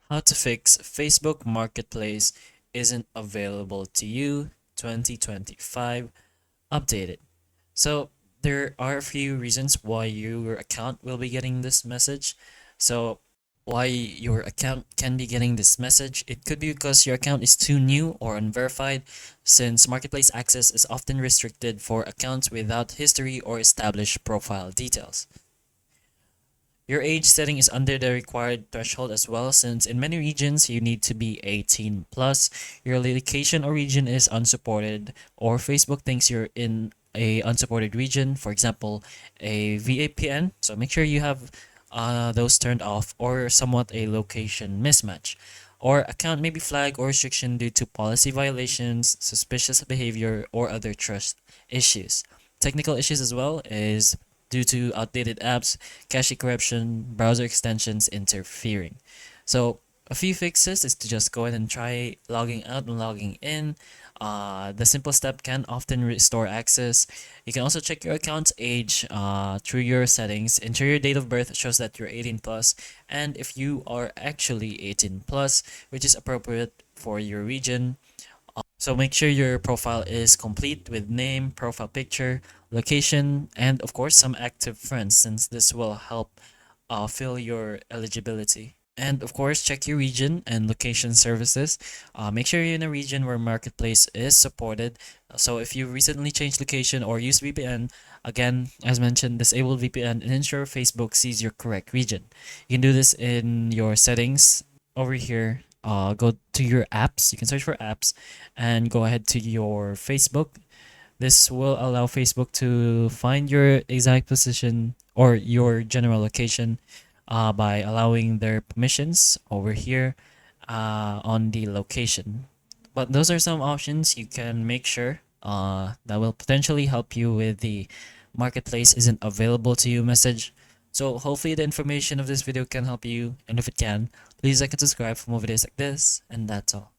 How to fix Facebook Marketplace isn't available to you 2025 updated. So there are a few reasons why your account will be getting this message. So why your account can be getting this message, it could be because your account is too new or unverified, since marketplace access is often restricted for accounts without history or established profile details. Your age setting is under the required threshold as well, since in many regions you need to be 18 plus. Your location or region is unsupported, or Facebook thinks you're in a unsupported region, for example, a VPN. So make sure you have those turned off, or somewhat a location mismatch. Or account may be flagged or restriction due to policy violations, suspicious behavior, or other trust issues. Technical issues as well is due to outdated apps, cache corruption, browser extensions interfering. So a few fixes is to just go ahead and try logging out and logging in. The simple step can often restore access. You can also check your account's age through your settings. Enter your date of birth shows that you're 18 plus, and if you are actually 18 plus, which is appropriate for your region. So make sure your profile is complete with name, profile picture, location, and of course some active friends, since this will help fill your eligibility. And of course, check your region and location services. Make sure you're in a region where Marketplace is supported. So if you recently changed location or use VPN, again, as mentioned, disable VPN and ensure Facebook sees your correct region. You can do this in your settings over here. Go to your apps. You can search for apps and go ahead to your Facebook. This will allow Facebook to find your exact position or your general location by allowing their permissions over here on the location. But those are some options you can make sure that will potentially help you with the marketplace isn't available to you message. So hopefully the information of this video can help you, and if it can, please like and subscribe for more videos like this, and that's all.